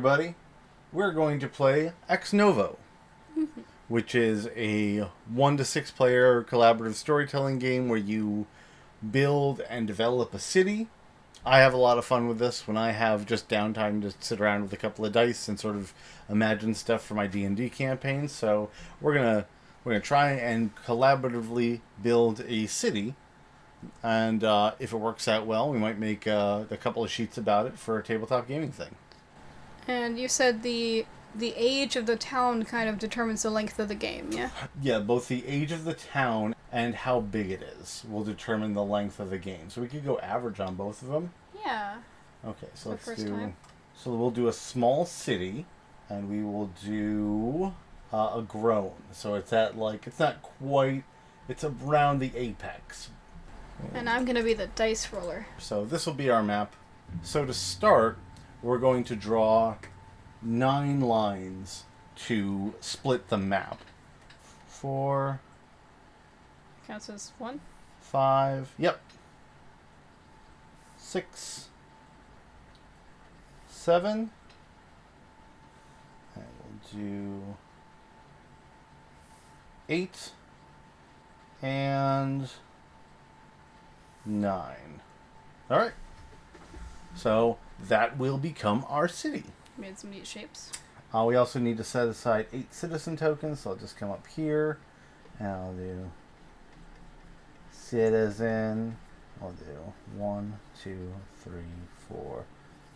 everybody. We're going to play Ex Novo, which is a 1 to 6 player collaborative storytelling game where you build and develop a city. I have a lot of fun with this when I have just downtime to sit around with a couple of dice and sort of imagine stuff for my D&D campaigns. So we're gonna try and collaboratively build a city, and if it works out well, we might make a couple of sheets about it for a tabletop gaming thing. And you said the age of the town kind of determines the length of the game, yeah? Yeah, both the age of the town and how big it is will determine the length of the game. So we could go average on both of them. Yeah. Okay, so let's first do... time. So we'll do a small city, and we will do a grown. So it's at, like, it's not quite... It's around the apex. And I'm going to be the dice roller. So this will be our map. So to start, we're going to draw 9 lines to split the map. 4, Counts as 1? 5, yep. 6, 7, and we'll do 8 and 9. All right. So that will become our city. Made some neat shapes. We also need to set aside 8 citizen tokens, so I'll just come up here and I'll do citizen. I'll do 1, 2, 3, 4,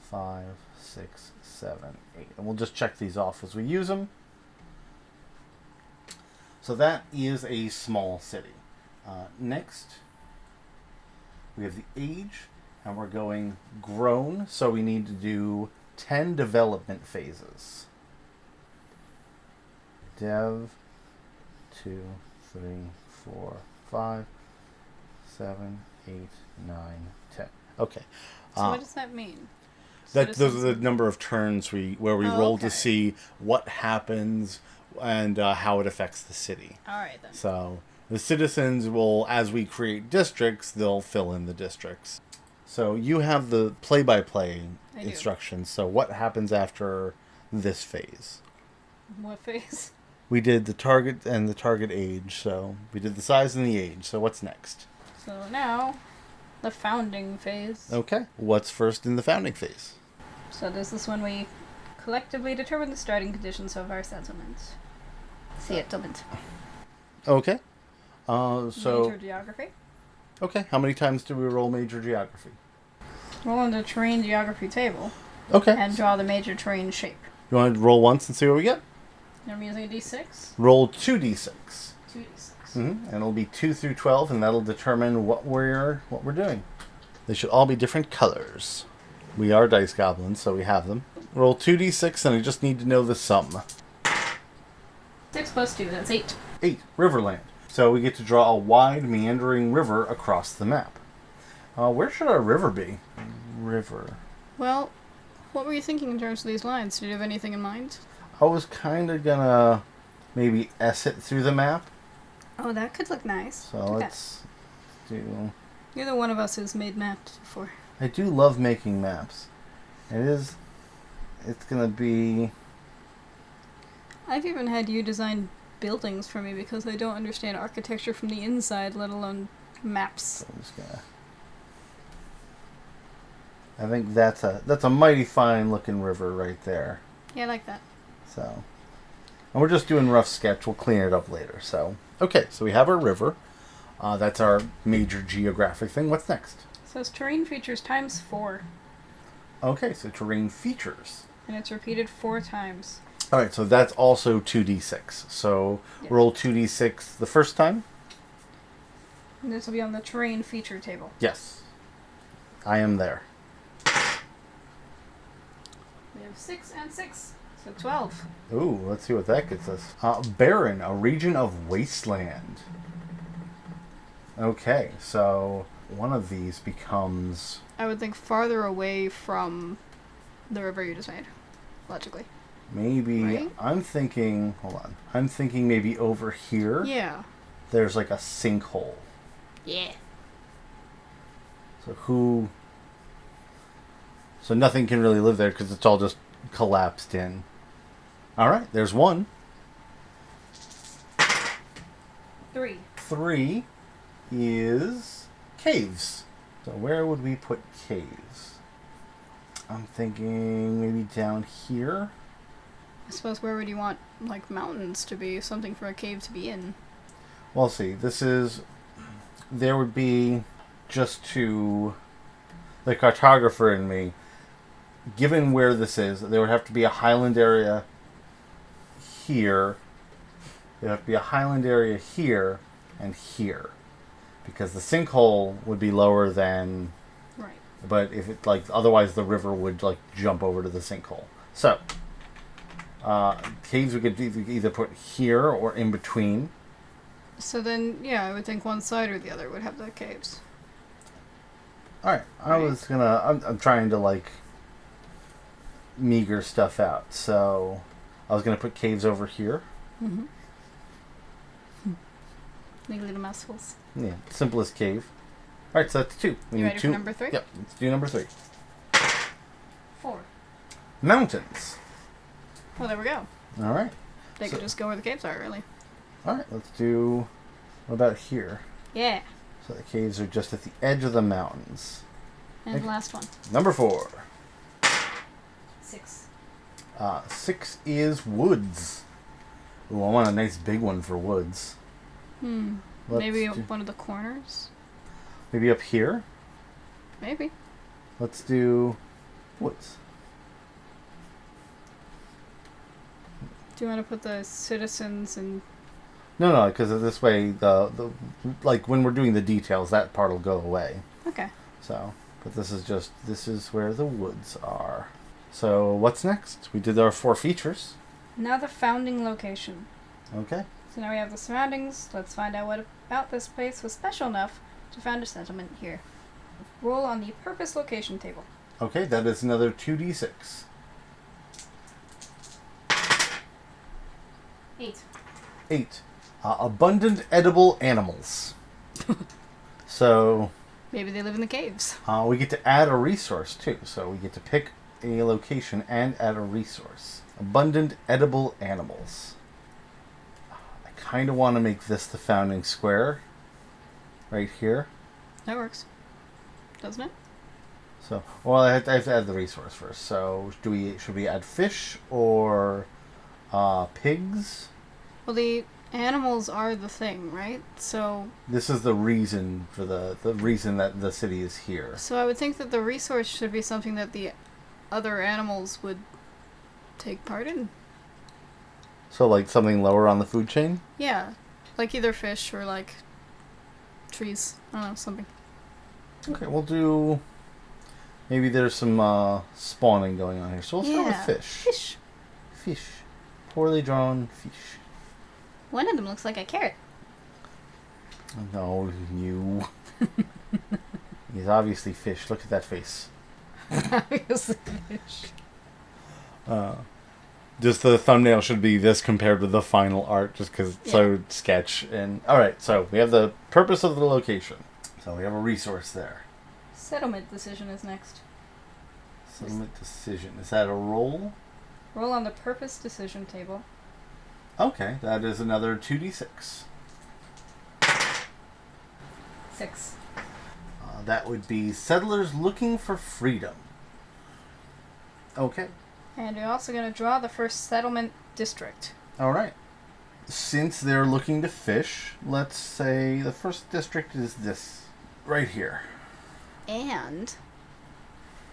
5, 6, 7, 8. And we'll just check these off as we use them. So that is a small city. Next, we have the age, and we're going grown, so we need to do 10 development phases. Dev, 2, 3, 4, 5, 7, 8, 9, 10. Okay. So what does that mean? Those are the number of turns where we roll to see what happens and how it affects the city. All right, then. So the citizens will, as we create districts, they'll fill in the districts. So you have the play-by-play instructions. So what happens after this phase? What phase? We did the target and the target age. So we did the size and the age. So what's next? So now, the founding phase. Okay. What's first in the founding phase? So this is when we collectively determine the starting conditions of our settlement. Settlement. Okay. So Major geography. Okay. How many times do we roll major geography? Roll on the terrain geography table. Okay. And draw the major terrain shape. You want to roll once and see what we get? I'm using a d6. Roll 2d6. 2d6. And it'll be 2 through 12, and that'll determine what we're doing. They should all be different colors. We are dice goblins, so we have them. Roll 2d6, and I just need to know the sum. 6 plus 2, that's 8. 8, Riverland. So we get to draw a wide, meandering river across the map. Where should our river be? River. Well, what were you thinking in terms of these lines? Did you have anything in mind? I was kind of gonna maybe S it through the map. Oh, that could look nice. So let's do... You're the one of us who's made maps before. I do love making maps. It's gonna be... I've even had you design buildings for me because I don't understand architecture from the inside, let alone maps. So I'm just gonna... I think that's a mighty fine looking river right there. Yeah, I like that. So, and we're just doing rough sketch. We'll clean it up later. So, okay, so we have our river. That's our major geographic thing. What's next? It says terrain features times 4. Okay, so terrain features. And it's repeated 4 times. All right, so that's also 2d6. So roll 2d6 the first time. And this will be on the terrain feature table. Yes, I am there. We have 6 and 6. So 12. Ooh, let's see what that gets us. Barren, a region of wasteland. Okay, so one of these becomes... I would think farther away from the river you just made, logically. Maybe, right? I'm thinking maybe over here. Yeah. There's like a sinkhole. Yeah. So nothing can really live there because it's all just collapsed in. Alright, there's one. 3. 3 is caves. So where would we put caves? I'm thinking maybe down here. I suppose where would you want, like, mountains to be? Something for a cave to be in. Well, see, this is... There would be, just to... The cartographer in me, given where this is, there would have to be a highland area here. There would have to be a highland area here and here. Because the sinkhole would be lower than... Right. But if it, like, otherwise the river would, like, jump over to the sinkhole. So, caves we could either put here or in between. So then, yeah, I would think one side or the other would have the caves. Alright, I'm trying to, like, meager stuff out. So, I was gonna put caves over here. Mm-hmm. Make little mouthfuls. Yeah, simplest cave. Alright, so that's 2. You ready for number 3? Yep, let's do number 3. 4. Mountains. Well, there we go. Alright. They could just go where the caves are, really. Alright, let's do... What about here? Yeah. So the caves are just at the edge of the mountains. And last one. Number 4. 6. 6 is woods. Ooh, I want a nice big one for woods. Maybe one of the corners? Maybe up here? Maybe. Let's do woods. Do you want to put the citizens and... No, because this way, the like when we're doing the details, that part will go away. Okay. So, but this is where the woods are. So, what's next? We did our 4 features. Now the founding location. Okay. So now we have the surroundings. Let's find out what about this place was special enough to found a settlement here. Roll on the purpose location table. Okay, that is another 2d6. 8. 8. Abundant edible animals. So... Maybe they live in the caves. we get to add a resource, too. So we get to pick a location and add a resource. Abundant edible animals. I kind of want to make this the founding square. Right here. That works. Doesn't it? So, well, I have to add the resource first. So, should we add fish or pigs? Well, the animals are the thing, right? So... This is the reason for the reason that the city is here. So I would think that the resource should be something that the other animals would take part in. So, like, something lower on the food chain? Yeah. Like either fish or, like, trees. I don't know, something. Okay, we'll do... Maybe there's some spawning going on here. So we'll start with fish. Fish. Fish. Poorly drawn fish. One of them looks like a carrot. No, you. He's obviously fish. Look at that face. Obviously fish. Just the thumbnail should be this compared to the final art, just because it's so sketch. And alright, so we have the purpose of the location. So we have a resource there. Settlement decision is next. Settlement decision. Is that a roll? Roll on the purpose decision table. Okay, that is another 2d6. 6. That would be settlers looking for freedom. Okay. And you're also going to draw the first settlement district. Alright. Since they're looking to fish, let's say the first district is this. Right here. And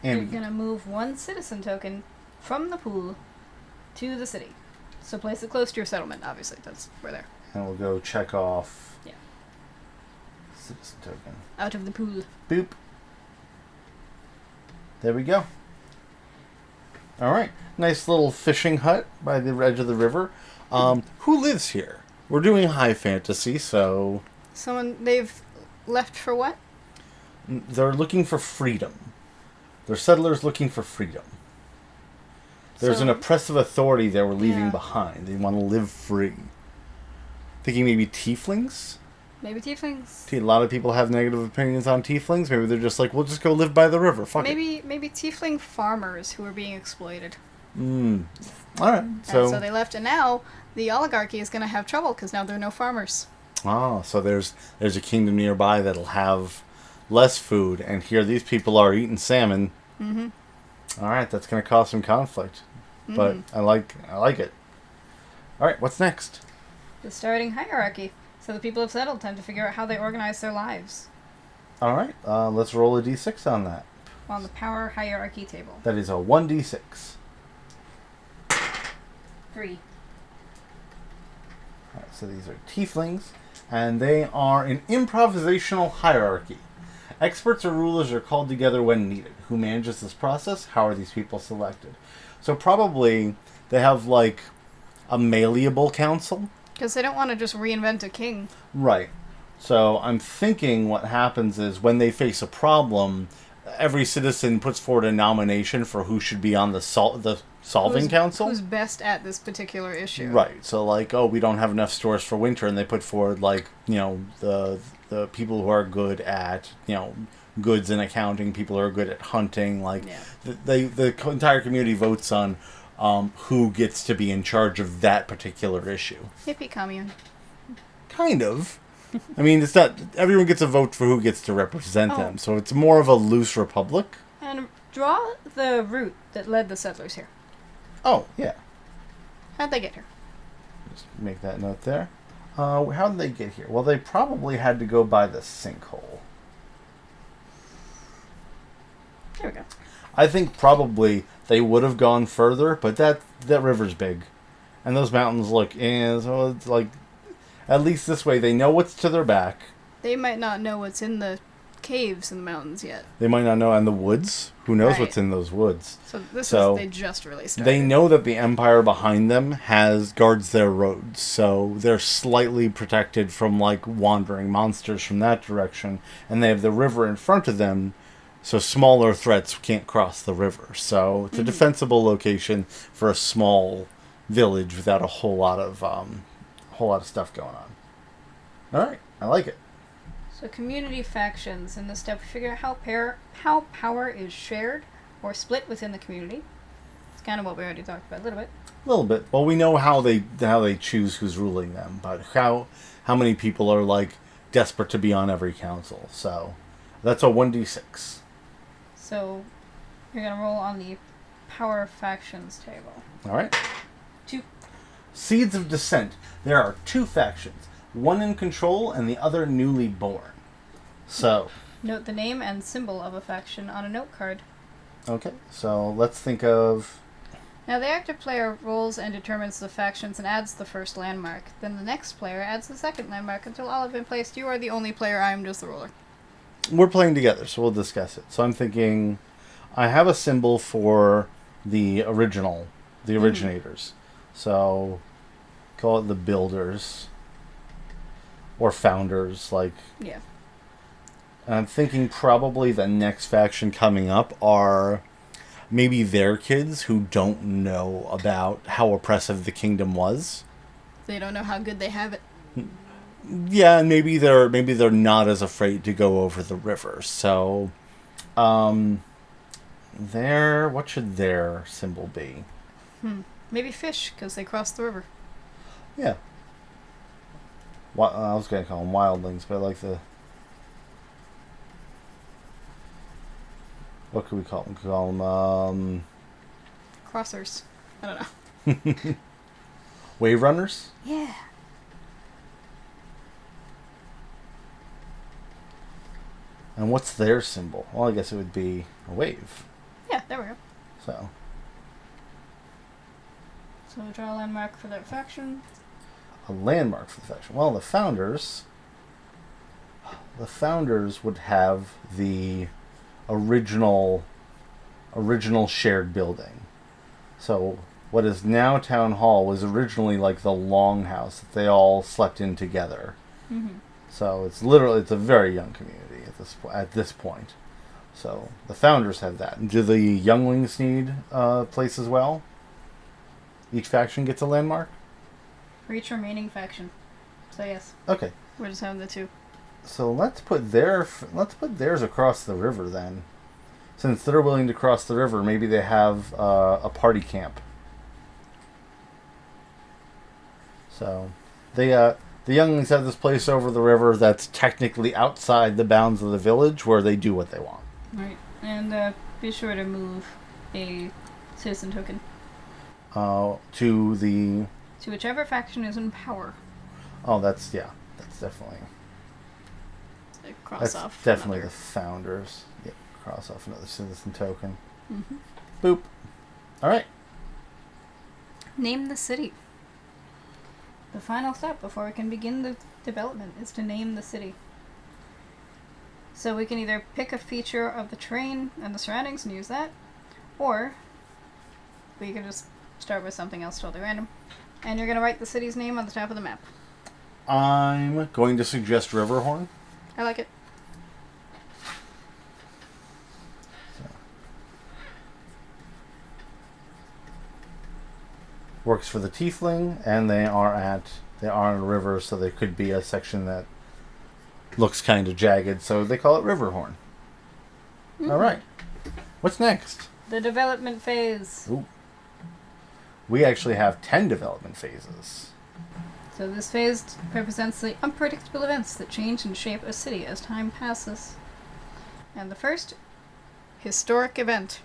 you're going to move 1 citizen token from the pool to the city. So place it close to your settlement, obviously. That's where they're. And we'll go check off... Yeah. Citizen token. Out of the pool. Boop. There we go. Alright. Nice little fishing hut by the edge of the river. Who lives here? We're doing high fantasy, so... They've left for what? They're looking for freedom. They're settlers looking for freedom. There's an oppressive authority they were leaving behind. They want to live free. Thinking maybe tieflings? Maybe tieflings. A lot of people have negative opinions on tieflings. Maybe they're just like, we'll just go live by the river. Fuck it. Maybe tiefling farmers who are being exploited. All right. So they left, and now the oligarchy is going to have trouble because now there are no farmers. Oh, so there's a kingdom nearby that'll have less food, and here these people are eating salmon. Mm-hmm. All right, that's going to cause some conflict, but I like it. All right, what's next? The starting hierarchy. So the people have settled. Time to figure out how they organize their lives. All right, let's roll a d6 on that. On the power hierarchy table. That is a 1d6. 3. All right, so these are tieflings, and they are an improvisational hierarchy. Experts or rulers are called together when needed. Who manages this process? How are these people selected? So probably they have like a malleable council. Because they don't want to just reinvent a king. Right. So I'm thinking what happens is when they face a problem, every citizen puts forward a nomination for who should be on the solving council. Who's best at this particular issue. Right. So like, oh, we don't have enough stores for winter, and they put forward like, the people who are good at, goods and accounting, people who are good at hunting, like the entire community votes on who gets to be in charge of that particular issue. Hippie commune. Kind of. I mean, it's not everyone gets a vote for who gets to represent them, so it's more of a loose republic. And draw the route that led the settlers here. Oh, yeah. How'd they get here? Just make that note there. How did they get here? Well, they probably had to go by the sinkhole. There we go. I think probably they would have gone further, but that river's big. And those mountains look, so it's like, at least this way they know what's to their back. They might not know what's in the caves in the mountains yet. They might not know, and the woods. Who knows what's in those woods? They just really started. They know that the empire behind them guards their roads, so they're slightly protected from like wandering monsters from that direction, and they have the river in front of them, so smaller threats can't cross the river. So it's a defensible location for a small village without a whole lot of stuff going on. All right, I like it. So community factions. In this step, we figure out how power is shared or split within the community. It's kind of what we already talked about a little bit. A little bit. Well, we know how they choose who's ruling them, but how many people are like desperate to be on every council. So that's a 1d6. So you're gonna roll on the power factions table. All right. 2. Seeds of Dissent. There are 2 factions. One in control and the other newly born. So. Note the name and symbol of a faction on a note card. Okay, so let's think of... Now the active player rolls and determines the factions and adds the first landmark. Then the next player adds the second landmark until all have been placed. You are the only player, I am just the ruler. We're playing together, so we'll discuss it. So I'm thinking, I have a symbol for the originators. So, call it the builders. Or founders, like... Yeah. And I'm thinking probably the next faction coming up are maybe their kids who don't know about how oppressive the kingdom was. They don't know how good they have it. Yeah, and maybe they're not as afraid to go over the river. So, what should their symbol be? Maybe fish, because they crossed the river. Yeah. I was going to call them wildlings, but I like the... What could we call them? We could call them... Crossers. I don't know. Wave runners? Yeah. And what's their symbol? Well, I guess it would be a wave. Yeah, there we go. So we draw a landmark for their faction. A landmark for the faction. Well, the founders would have the original shared building. So what is now Town Hall was originally like the longhouse that they all slept in together. Mm-hmm. So it's a very young community at this point. So the founders have that. Do the younglings need a place as well? Each faction gets a landmark? For each remaining faction. So yes. Okay. We're just having the 2. So let's put theirs across the river then. Since they're willing to cross the river, maybe they have a party camp. So, the younglings have this place over the river that's technically outside the bounds of the village where they do what they want. Right. And be sure to move a citizen token. To whichever faction is in power. Oh, that's definitely... Cross off. Definitely the founders. Yep, cross off another citizen token. Mm-hmm. Boop. Alright. Name the city. The final step before we can begin the development is to name the city. So we can either pick a feature of the terrain and the surroundings and use that, or we can just start with something else totally random. And you're going to write the city's name on the top of the map. I'm going to suggest Riverhorn. I like it. Works for the tiefling, and they are on a river, so there could be a section that looks kind of jagged, so they call it Riverhorn. Mm-hmm. All right. What's next? The development phase. Ooh. We actually have 10 development phases. So this phase represents the unpredictable events that change and shape a city as time passes. And the first, historic event.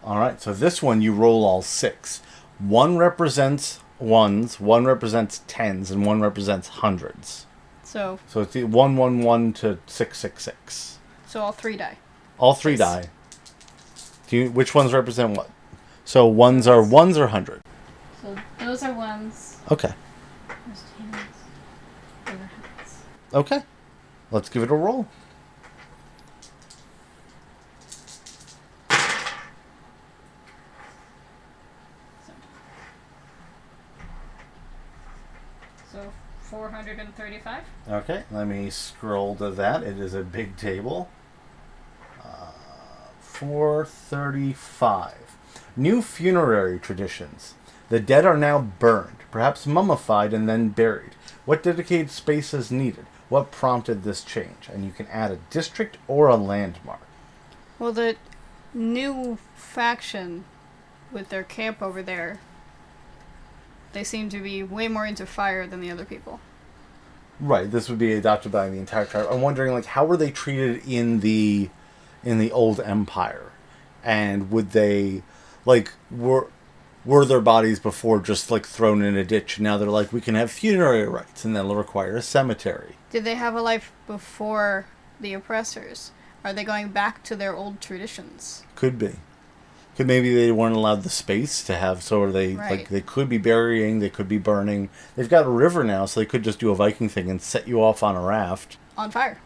All right, so this one you roll all 6. One represents ones, one represents tens, and one represents hundreds. So it's 111 to 666. So all 3 die. All 3 die. Which ones represent what? So ones are hundred. So those are ones. Okay. There's tens. Those are hundreds. Okay. Let's give it a roll. So 435. Okay, let me scroll to that. It is a big table. 435. New funerary traditions. The dead are now burned, perhaps mummified and then buried. What dedicated space is needed? What prompted this change? And you can add a district or a landmark. Well, the new faction with their camp over there, they seem to be way more into fire than the other people. Right, this would be adopted by the entire tribe. I'm wondering, how were they treated in the old empire? And would they, were their bodies before just, thrown in a ditch? Now they're we can have funerary rites, and that'll require a cemetery. Did they have a life before the oppressors? Are they going back to their old traditions? Could be. Maybe they weren't allowed the space to have, so are they, right. They could be burying, they could be burning. They've got a river now, so they could just do a Viking thing and set you off on a raft. On fire.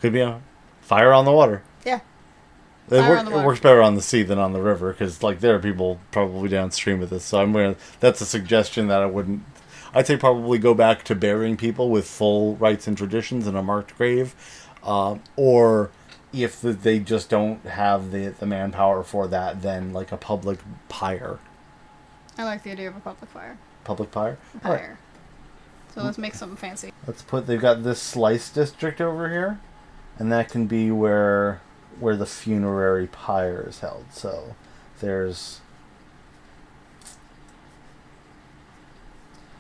Could be a fire on the water. Yeah. It works better on the sea than on the river, because, there are people probably downstream of this, so that's a suggestion that I'd say probably go back to burying people with full rites and traditions in a marked grave, or if they just don't have the manpower for that, then a public pyre. I like the idea of a public fire. Public pyre? Pyre. Right. So let's make something fancy. They've got this slice district over here, and that can be where the funerary pyre is held. So there's...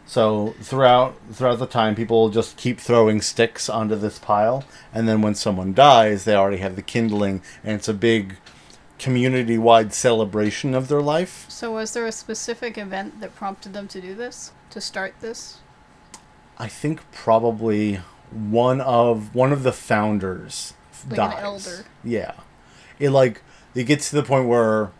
So throughout the time, people will just keep throwing sticks onto this pile, and then when someone dies, they already have the kindling, and it's a big community-wide celebration of their life. So was there a specific event that prompted them to do this? To start this? I think probably one of the founders dies. An elder. Yeah. It gets to the point where...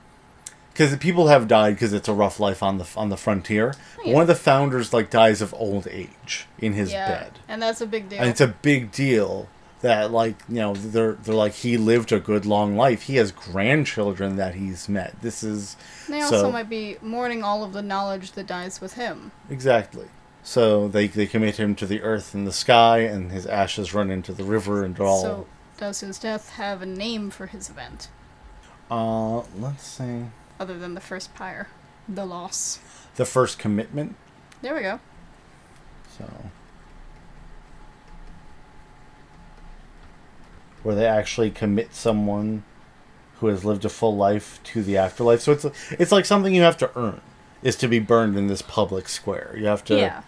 Because people have died because it's a rough life on the frontier. Yeah. One of the founders dies of old age in his bed, and that's a big deal. And it's a big deal that they're he lived a good long life. He has grandchildren that he's met. They also might be mourning all of the knowledge that dies with him. Exactly. So they commit him to the earth and the sky, and his ashes run into the river and all. So does his death have a name for his event? Let's see. Other than the first pyre. The loss. The first commitment. There we go. So. Where they actually commit someone who has lived a full life to the afterlife. So it's like something you have to earn. is to be burned in this public square. You have to... Yeah.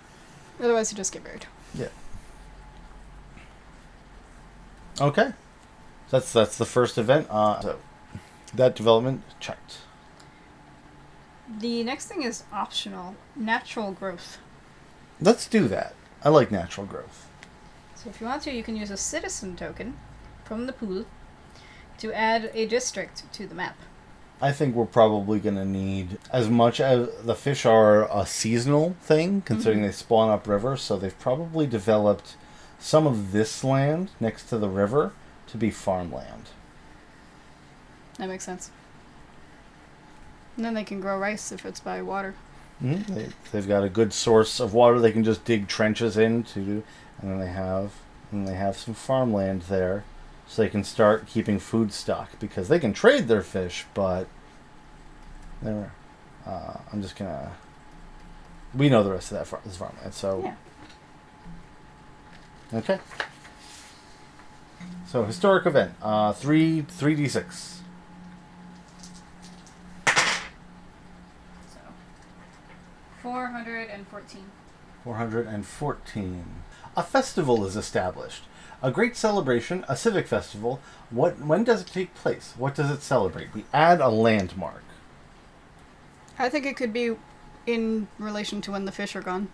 Otherwise you just get buried. Yeah. Okay. That's the first event. So that development checked. The next thing is optional. Natural growth. Let's do that. I like natural growth. So if you want to, you can use a citizen token from the pool to add a district to the map. I think we're probably going to need, as much as the fish are a seasonal thing, considering they spawn upriver, so they've probably developed some of this land next to the river to be farmland. That makes sense. And then they can grow rice if it's by water. Mm-hmm. They've got a good source of water they can just dig trenches into, and then they have some farmland there, so they can start keeping food stock, because they can trade their fish, but I'm just gonna... We know the rest of this farmland, so... Yeah. Okay. So, historic event. 3d6. So, 414. 414. A festival is established. A great celebration, a civic festival. When does it take place? What does it celebrate? We add a landmark. I think it could be in relation to when the fish are gone.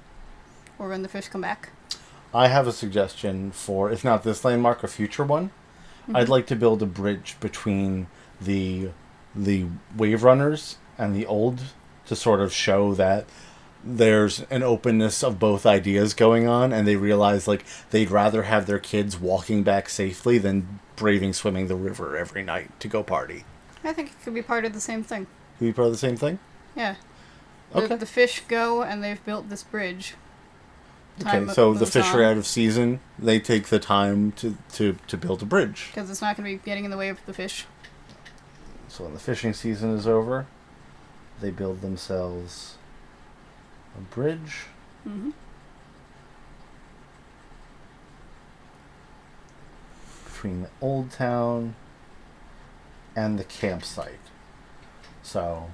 Or when the fish come back. I have a suggestion for, if not this landmark, a future one. Mm-hmm. I'd like to build a bridge between the wave runners and the old, to sort of show that there's an openness of both ideas going on, and they realize like they'd rather have their kids walking back safely than braving swimming the river every night to go party. I think it could be part of the same thing. Could be part of the same thing? Yeah. Okay. The fish go and they've built this bridge. Okay, so the fish are out of season. They take the time to build a bridge. Because it's not going to be getting in the way of the fish. So when the fishing season is over, they build themselves a bridge. Mm-hmm. Between the old town and the campsite. So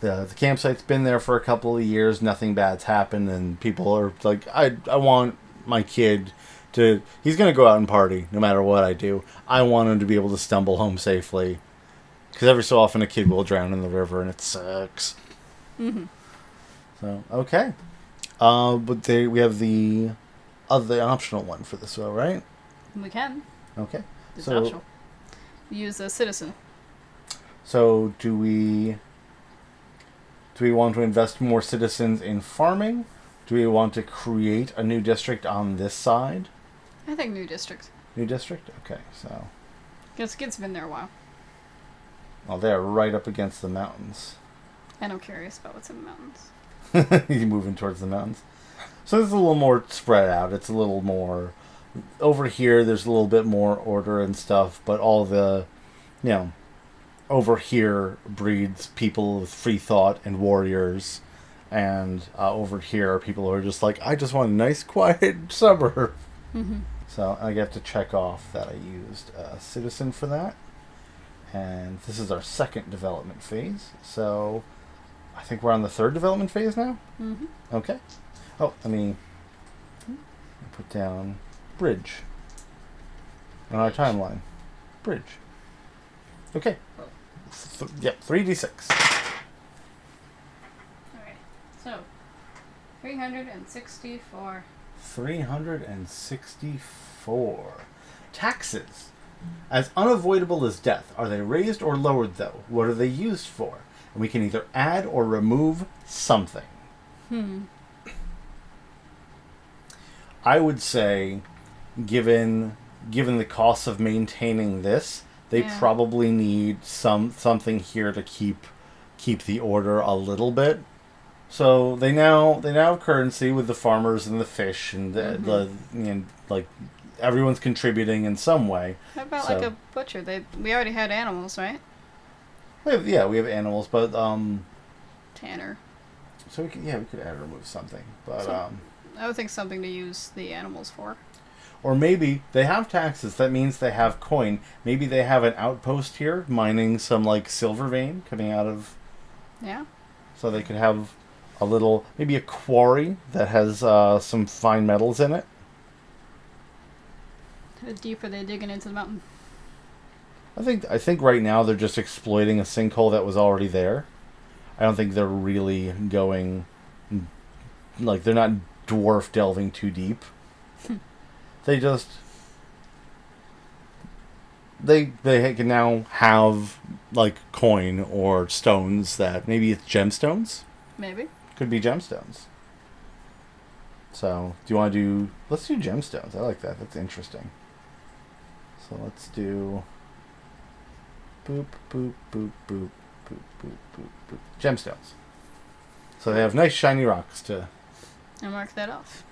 the campsite's been there for a couple of years, nothing bad's happened, and people are like, I want my kid to, he's going to go out and party no matter what I do. I want him to be able to stumble home safely. Because every so often a kid will drown in the river and it sucks. Mm-hmm. So, okay. But we have the optional one for this, though, right? We can. Okay. It's optional. Use a citizen. So, do we want to invest more citizens in farming? Do we want to create a new district on this side? I think new district. New district? Okay, so... Because kid's been there a while. Well, they're right up against the mountains. And I'm curious about what's in the mountains. You're moving towards the mountains. So it's a little more spread out. It's a little more... Over here, there's a little bit more order and stuff, but all the... over here breeds people with free thought and warriors, and over here are people who are just like, I just want a nice, quiet suburb. Mm-hmm. So I have to check off that I used a citizen for that. And this is our second development phase. So I think we're on the third development phase now? Mm-hmm. Okay. Oh, let me put down bridge on our timeline. Bridge. Okay. Yep, 3d6. Alright, so 364. 364. Taxes. As unavoidable as death, are they raised or lowered, though? What are they used for? And we can either add or remove something. I would say, given the costs of maintaining this, they probably need something here to keep the order a little bit. So they now have currency with the farmers and the fish and like everyone's contributing in some way. How about like a butcher? We already had animals, right? We have animals, but Tanner. So we could add or remove something, but I would think something to use the animals for. Or maybe they have taxes. That means they have coin. Maybe they have an outpost here mining some like silver vein coming out of. Yeah. So they could have a little, maybe a quarry that has some fine metals in it. How deep are they digging into the mountain? I think right now they're just exploiting a sinkhole that was already there. I don't think they're really going, like, they're not dwarf delving too deep. They just, they can now have, like, coin or stones that, maybe it's gemstones? Maybe. Could be gemstones. So, do you want to do, let's do gemstones. I like that. That's interesting. So let's do boop, boop, boop, boop, boop, boop, boop, boop. Gemstones. So they have nice shiny rocks to... I'll mark that off.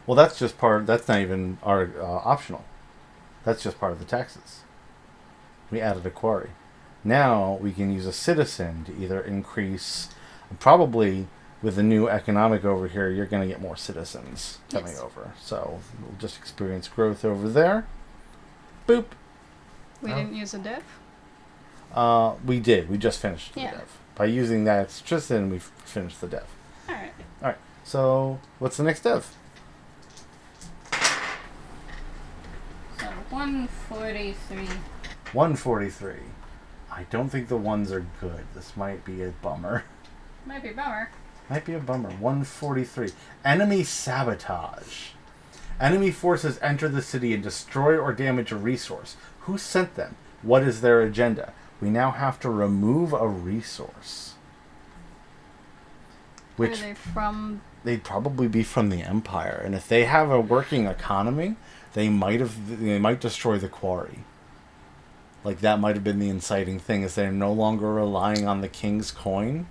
Well, that's just part... That's not even our optional. That's just part of the taxes. We added a quarry. Now we can use a citizen to either increase... Probably with the new economic over here, you're going to get more citizens coming over. So we'll just experience growth over there. Boop. We didn't use a dev? We did. We just finished the dev. By using that citizen, we finished the dev. Alright. Alright. So, what's the next dev? So, 143. 143. I don't think the ones are good. This might be a bummer. Might be a bummer. Might be a bummer. 143. Enemy sabotage. Enemy forces enter the city and destroy or damage a resource. Who sent them? What is their agenda? We now have to remove a resource. Which are they from? They'd probably be from the Empire, and if they have a working economy, they might destroy the quarry. Like, that might have been the inciting thing, is they're no longer relying on the king's coin.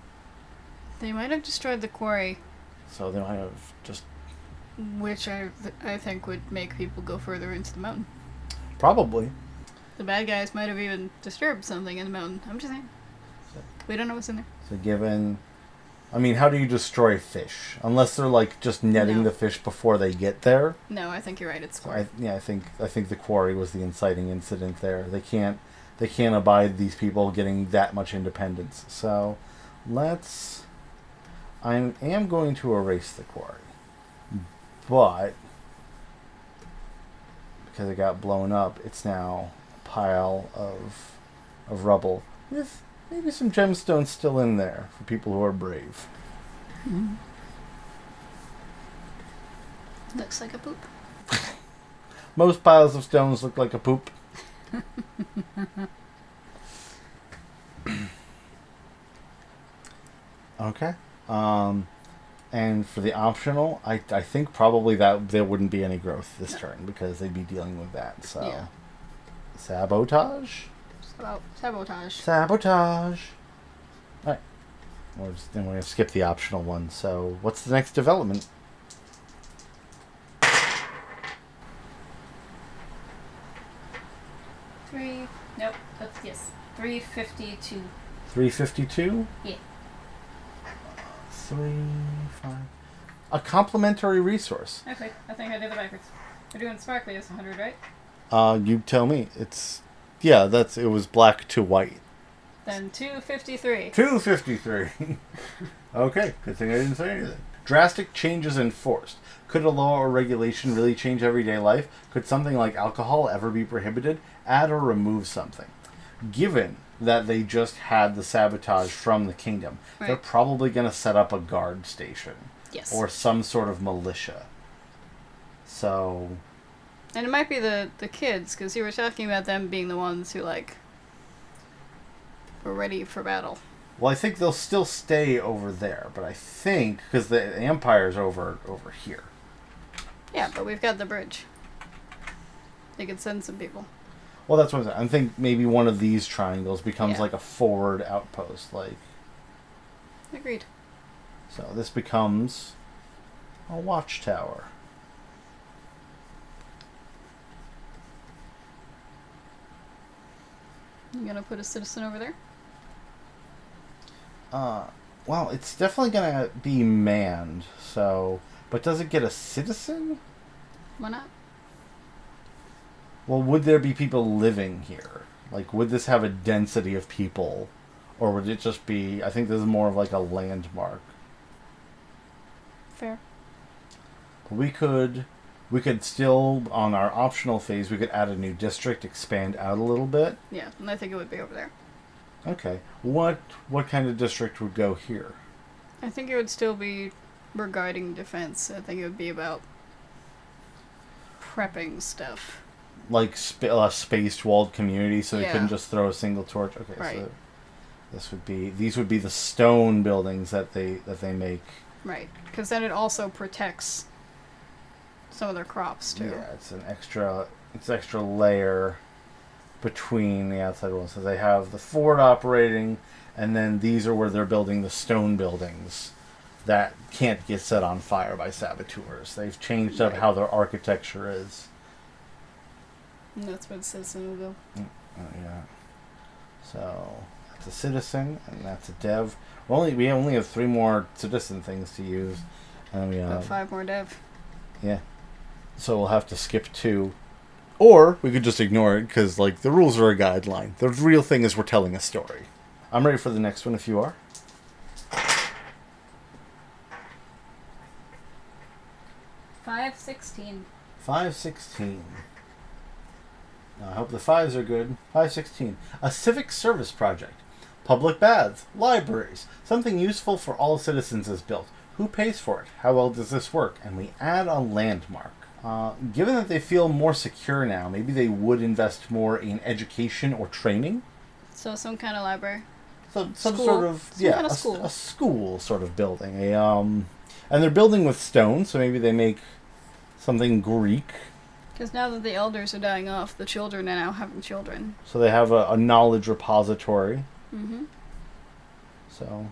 They might have destroyed the quarry. So they might have just... Which I think would make people go further into the mountain. Probably. The bad guys might have even disturbed something in the mountain. I'm just saying. We don't know what's in there. So given... I mean, how do you destroy fish? Unless they're, like, just netting the fish before they get there. No, I think you're right. It's quarry. I think the quarry was the inciting incident there. They can't abide these people getting that much independence. So, let's... I am going to erase the quarry. But, because it got blown up, it's now a pile of rubble with maybe some gemstones still in there for people who are brave. Mm-hmm. Looks like a poop. Most piles of stones look like a poop. Okay. And for the optional, I think probably that there wouldn't be any growth this turn because they'd be dealing with that. So, yeah. Sabotage. Sabotage. All right. Then we're gonna skip the optional one. So, what's the next development? Nope. Yes. 352. 352. Yeah. 3, 5. A complementary resource. Okay, I think I did it backwards. We're doing sparkly as 100, right? You tell me. It was black to white. Then 253. 253. Okay, good thing I didn't say anything. Drastic changes enforced. Could a law or regulation really change everyday life? Could something like alcohol ever be prohibited? Add or remove something? Given that they just had the sabotage from the kingdom, they're probably going to set up a guard station. Yes. Or some sort of militia. So... And it might be the kids, because you were talking about them being the ones who, like, were ready for battle. Well, I think they'll still stay over there, but I think, because the Empire's over here. Yeah, but we've got the bridge. They could send some people. Well, that's what I'm saying. I think maybe one of these triangles becomes like a forward outpost, like... Agreed. So this becomes a watchtower. You gonna put a citizen over there? Well, it's definitely gonna be manned, so... But does it get a citizen? Why not? Well, would there be people living here? Like, would this have a density of people Or would it just be... I think this is more of like a landmark. Fair. But we could still, on our optional phase, we could add a new district, expand out a little bit. Yeah, and I think it would be over there. Okay. What kind of district would go here? I think it would still be regarding defense. I think it would be about prepping stuff. Like spaced walled community, so they Yeah. couldn't just throw a single torch. Okay, Right. so these would be the stone buildings that they make. Right, because then it also protects some of their crops too. Yeah, it's an extra layer between the outside walls. So they have the fort operating, and then these are where they're building the stone buildings that can't get set on fire by saboteurs. They've changed up how their architecture is. And that's what it says in Novo. Yeah. So that's a citizen, and that's a dev. We only have 3 more citizen things to use, and we About 5 more dev. Yeah. So we'll have to skip 2. Or we could just ignore it, because like the rules are a guideline. The real thing is we're telling a story. I'm ready for the next one if you are. 516. 516. Now, I hope the 5s are good. 516. A civic service project. Public baths, libraries, something useful for all citizens is built. Who pays for it? How well does this work? And we add a landmark. Given that they feel more secure now, maybe they would invest more in education or training. So some kind of library. Some School. sort of Some kind of school. a school sort of building. And they're building with stone, so maybe they make something Greek. Because now that the elders are dying off, the children are now having children. So they have a knowledge repository. Mm-hmm. So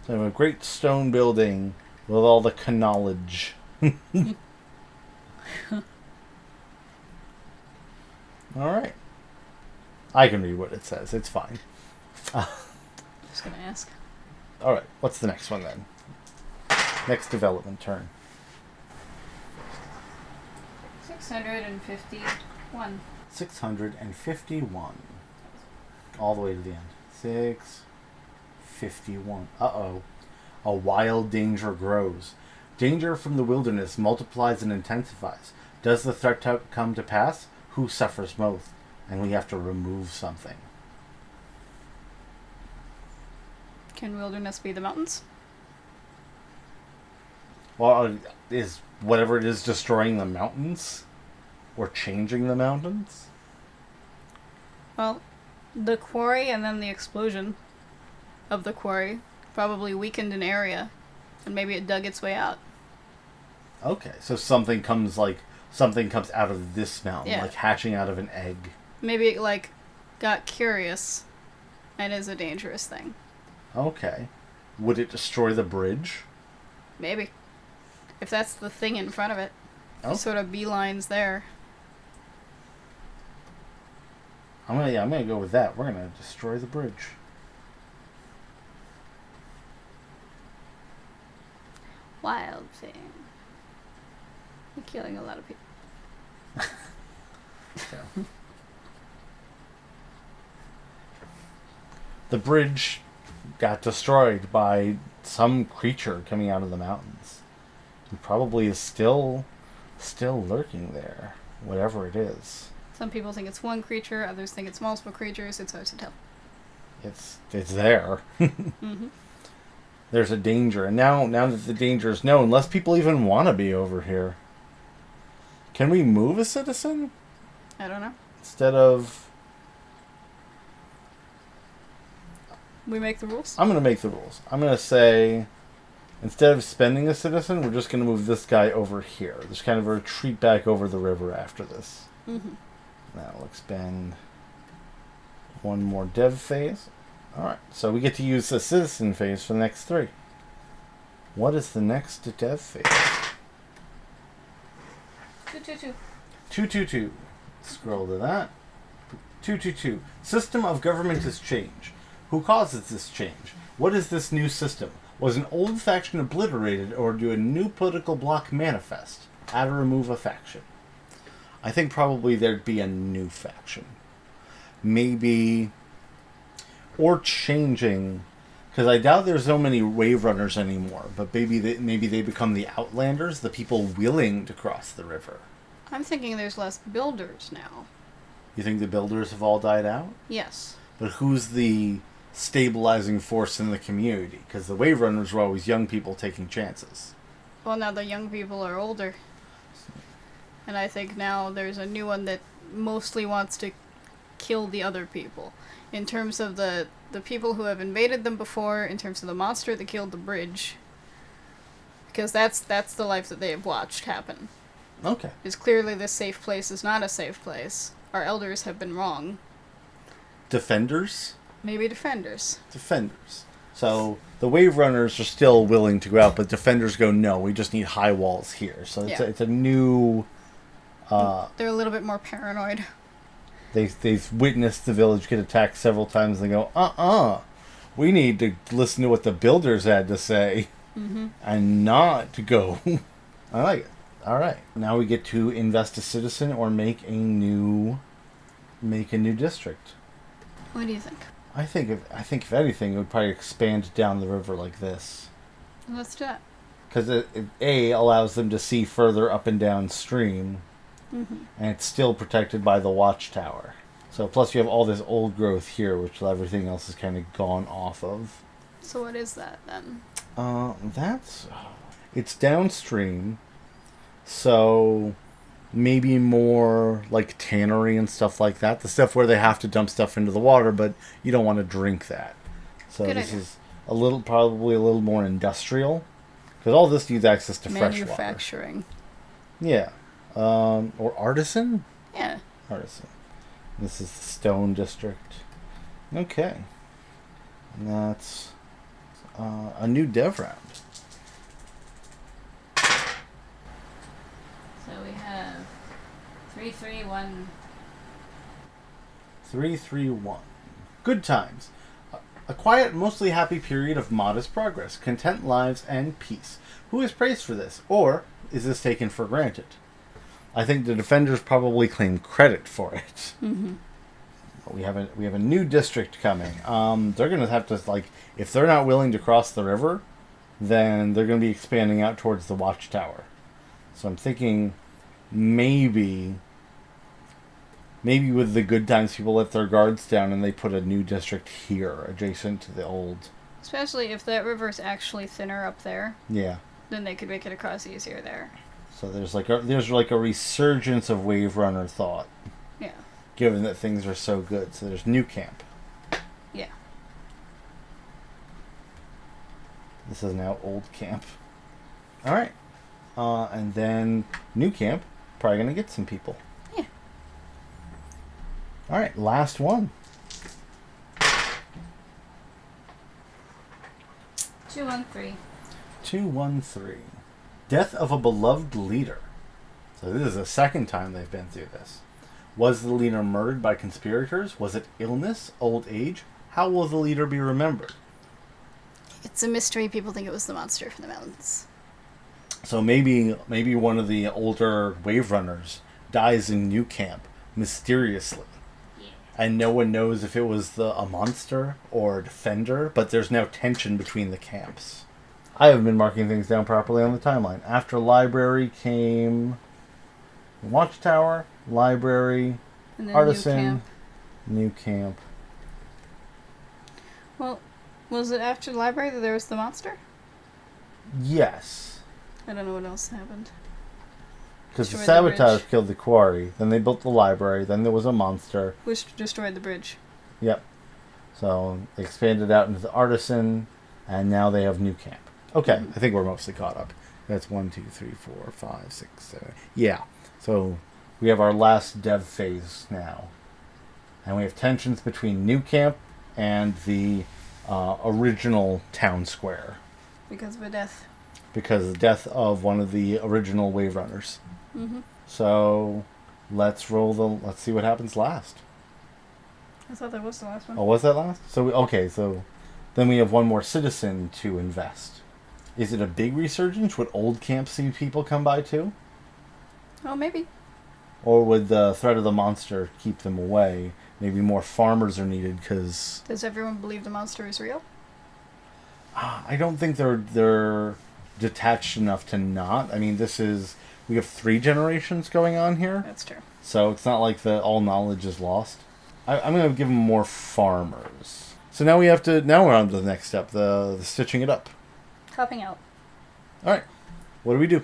they have a great stone building with all the knowledge. Alright. I can read what it says. It's fine. Just gonna ask. Alright, what's the next one then? Next development turn. 651. 651. All the way to the end. 651. Uh-oh. A wild danger grows. Danger from the wilderness multiplies and intensifies. Does the threat come to pass? Who suffers most? And we have to remove something. Can wilderness be the mountains? Well, is whatever it is destroying the mountains? Or changing the mountains? Well, the quarry and then the explosion of the quarry probably weakened an area, and maybe it dug its way out. Okay, so something comes out of this mountain, Yeah. like hatching out of an egg. Maybe it, like, got curious and is a dangerous thing. Okay. Would it destroy the bridge? Maybe. If that's the thing in front of it. Oh. It sort of beelines there. I'm gonna go with that. We're gonna destroy the bridge. Wild thing. You're killing a lot of people. So. The bridge got destroyed by some creature coming out of the mountains. He probably is still lurking there, whatever it is. Some people think it's one creature, others think it's multiple creatures. It's hard to tell. It's there. Mm-hmm. There's a danger, and now that the danger is known, less people even want to be over here. Can we move a citizen I don't know. instead of? We make the rules? I'm gonna make the rules. I'm gonna say, instead of spending a citizen, we're just gonna move this guy over here. Just kind of retreat back over the river after this. Mm-hmm. That'll expend one more dev phase. Alright, so we get to use the citizen phase for the next 3. What is the next dev phase? 222. 222. Scroll to that. 222. System of government is change. Who causes this change? What is this new system? Was an old faction obliterated, or do a new political bloc manifest? Add or remove a faction. I think probably there'd be a new faction. Maybe... or changing, because I doubt there's so many wave runners anymore. But maybe they become the outlanders, the people willing to cross the river. I'm thinking there's less builders now. You think the builders have all died out? Yes. But who's the stabilizing force in the community? Because the wave runners were always young people taking chances. Well, now the young people are older. And I think now there's a new one that mostly wants to kill the other people. In terms of the people who have invaded them before, in terms of the monster that killed the bridge. Because that's the life that they have watched happen. Okay. Is clearly this safe place is not a safe place. Our elders have been wrong. Defenders? Maybe defenders. Defenders. So the wave runners are still willing to go out, but defenders go, no, we just need high walls here. So it's a new... they're a little bit more paranoid. They've witnessed the village get attacked several times and they go, we need to listen to what the builders had to say and not to go. I like it. All right. Now we get to invest a citizen or make a new district. What do you think? I think if anything, it would probably expand down the river like this. Let's do that. Because it allows them to see further up and downstream, and it's still protected by the watchtower. So plus you have all this old growth here, which everything else is kind of gone off of. So what is that then? It's downstream, so maybe more like tannery and stuff like that. The stuff where they have to dump stuff into the water, but you don't want to drink that. So Good this idea. is probably a little more industrial, because all this needs access to fresh water. Manufacturing. Yeah. Or artisan? Yeah. Artisan. This is the stone district. Okay. And that's a new dev round. So we have 331. 331. Good times. A quiet, mostly happy period of modest progress, content lives, and peace. Who is praised for this? Or is this taken for granted? I think the defenders probably claim credit for it. But we have a new district coming. They're going to have to, if they're not willing to cross the river, then they're going to be expanding out towards the watchtower. So I'm thinking maybe with the good times people let their guards down and they put a new district here adjacent to the old. Especially if that river's actually thinner up there. Yeah. Then they could make it across easier there. So there's a resurgence of wave runner thought. Yeah. Given that things are so good. So there's new camp. Yeah. This is now old camp. All right. And then new camp, probably going to get some people. Yeah. All right, last one. 213. 213. Death of a beloved leader. So this is the second time they've been through this. Was the leader murdered by conspirators? Was it illness? Old age? How will the leader be remembered? It's a mystery. People think it was the monster from the mountains. So maybe one of the older wave runners dies in New Camp mysteriously. Yeah. And no one knows if it was a monster or a defender, but there's now tension between the camps. I haven't been marking things down properly on the timeline. After library came watchtower, library, And then artisan, new camp. Well, was it after the library that there was the monster? Yes. I don't know what else happened. Because the Destroyed the sabotage bridge. killed the quarry, then they built the library, then there was a monster. Which destroyed the bridge. Yep. So they expanded out into the artisan, and now they have new camp. Okay, I think we're mostly caught up. That's 1, 2, 3, 4, 5, 6, 7. Yeah. So we have our last dev phase now. And we have tensions between new camp and the original town square. Because of a death. Because of the death of one of the original wave runners. Mm-hmm. So let's see what happens last. I thought that was the last one. Oh, was that last? So then we have one more citizen to invest. Is it a big resurgence? Would old camp see people come by too? Oh, maybe. Or would the threat of the monster keep them away? maybe more farmers are needed because Does everyone believe the monster is real? I don't think they're detached enough to not. I mean, we have 3 generations going on here, That's true. so it's not like all knowledge is lost. I'm going to give them more farmers. So now we're on to the next step, the stitching it up. Helping out. All right, what do we do?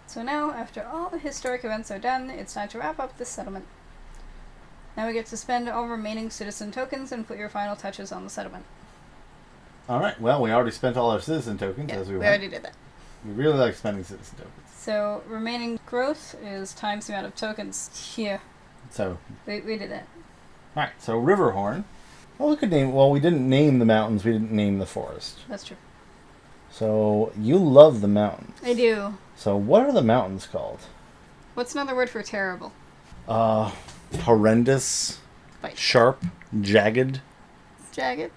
So now, after all the historic events are done, it's time to wrap up this settlement. Now we get to spend all remaining citizen tokens and put your final touches on the settlement. All right, well, we already spent all our citizen tokens as we went. We already did that. We really like spending citizen tokens. So, remaining growth is times the amount of tokens here. So We did that. all right, so Riverhorn. Well, we didn't name the mountains. We didn't name the forest. That's true. So you love the mountains. I do. So what are the mountains called? What's another word for terrible? Horrendous, Bite. sharp, jagged. Jagged?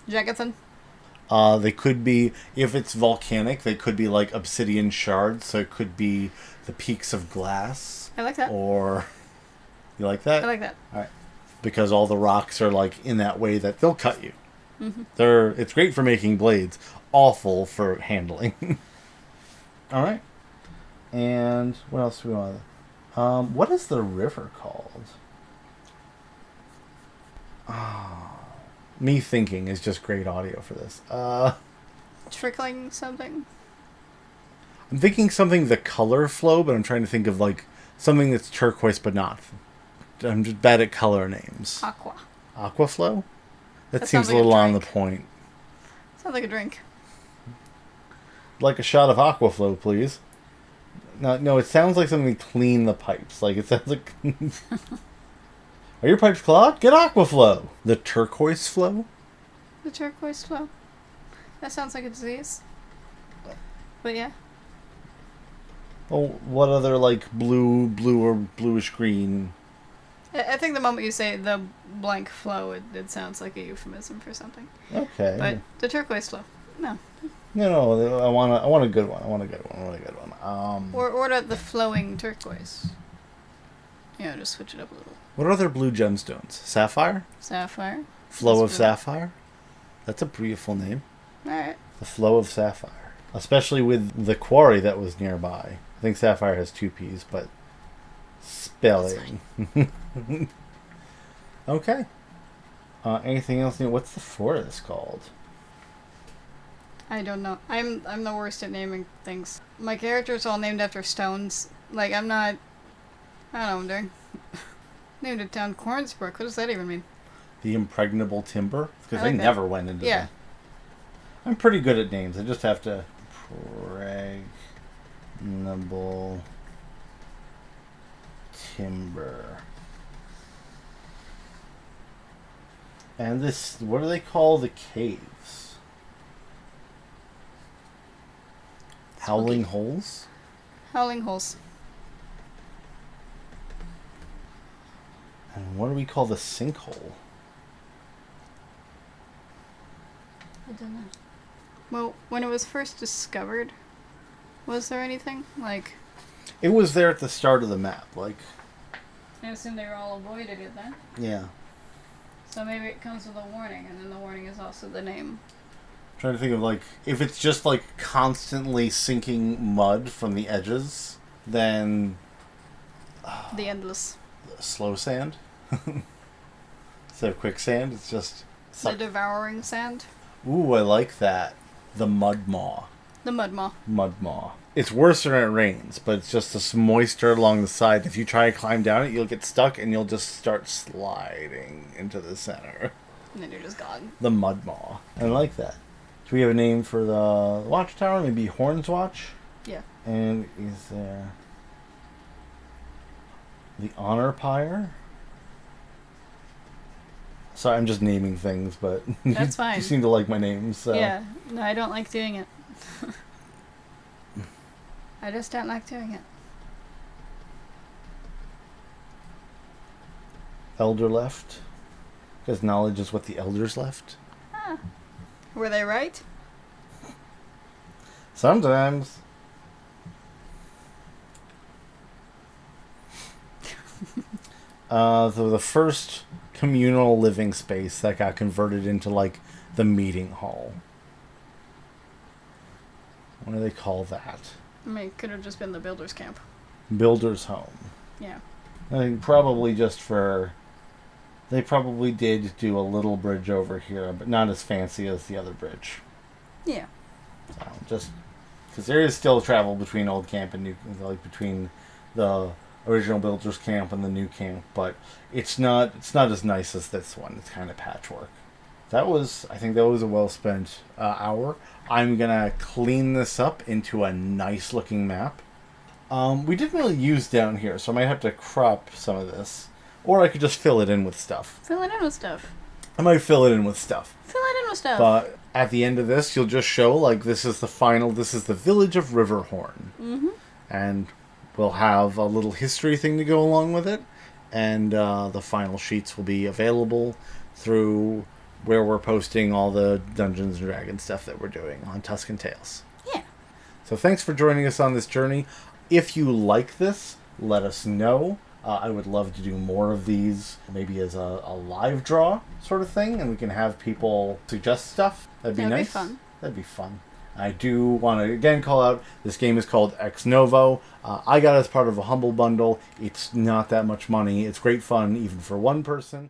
Jaggedson? They could be, if it's volcanic, they could be like obsidian shards. So it could be the peaks of glass. I like that. Or, you like that? I like that. All right. Because all the rocks are like in that way that they'll cut you. Mm-hmm. It's great for making blades. Awful for handling. All right. And what else do we want? What is the river called? Me thinking is just great audio for this. Trickling something? I'm thinking something the color flow, but I'm trying to think of like something that's turquoise but not. I'm just bad at color names. Aqua. Aquaflow? That seems sounds a like a little on the drink. point. Sounds like a drink. Like a shot of Aquaflow, please. No, it sounds like something to clean the pipes. Like, it sounds like... Are your pipes clogged? Get Aquaflow! The turquoise flow? The turquoise flow. That sounds like a disease. But yeah. Oh, what other, like, blue or bluish green? I think the moment you say the blank flow, it sounds like a euphemism for something. Okay. But the turquoise flow. No. No, I want a good one. I want a good one. Or the flowing turquoise. Just switch it up a little. What are other blue gemstones? Sapphire? Sapphire. Flow of That's blue. Sapphire? That's a beautiful name. Alright. The Flow of Sapphire. Especially with the quarry that was nearby. I think Sapphire has 2 P's, but spelling. Okay. Anything else new? What's the forest called? I don't know. I'm the worst at naming things. My character's all named after stones. Like, I don't know what I'm doing. Named it town Cornsbrook. What does that even mean? The Impregnable Timber? Because I like they that. never went into Yeah. I'm pretty good at names. I just have to... Impregnable Timber. And this... What do they call the caves? Howling Holes? Howling holes. And what do we call the sinkhole? I don't know. Well, when it was first discovered, was there anything? Like... It was there at the start of the map, like... I assume they were all avoided it then. Yeah. So maybe it comes with a warning, and then the warning is also the name. I'm trying to think of, like, if it's just, like, constantly sinking mud from the edges, then... The endless. Slow sand? Instead of quicksand, it's just... The devouring sand. Ooh, I like that. The mud maw. The mud maw. Mud maw. It's worse when it rains, but it's just this moisture along the side. If you try to climb down it, you'll get stuck and you'll just start sliding into the center. And then you're just gone. The mud maw. I like that. Do we have a name for the watchtower? Maybe Horn's Watch? Yeah. And is there... The Honor Pyre? Sorry, I'm just naming things, but... That's fine. You seem to like my names, so... Yeah. No, I don't like doing it. I just don't like doing it. Elder left? Because knowledge is what the elders left? Ah. Were they right? Sometimes. So the first communal living space that got converted into, like, the meeting hall. What do they call that? I mean, it could have just been the builder's camp. Builder's home. Yeah. I think probably just for... They probably did do a little bridge over here, but not as fancy as the other bridge. Yeah. So, just... Because there is still travel between old camp and new... Like, between the original builder's camp and the new camp, but it's not as nice as this one. It's kind of patchwork. I think that was a well-spent hour. I'm going to clean this up into a nice-looking map. We didn't really use down here, so I might have to crop some of this. Or I could just fill it in with stuff. Fill it in with stuff. I might fill it in with stuff. Fill it in with stuff. But at the end of this, you'll just show, like, this is the village of Riverhorn. Mm-hmm. And we'll have a little history thing to go along with it. And the final sheets will be available through where we're posting all the Dungeons & Dragons stuff that we're doing on Tuscan Tales. Yeah. So thanks for joining us on this journey. If you like this, let us know. I would love to do more of these, maybe as a live draw sort of thing, and we can have people suggest stuff. That'd be nice. That'd be fun. I do want to, again, call out, this game is called Ex Novo. I got it as part of a Humble Bundle. It's not that much money. It's great fun, even for one person.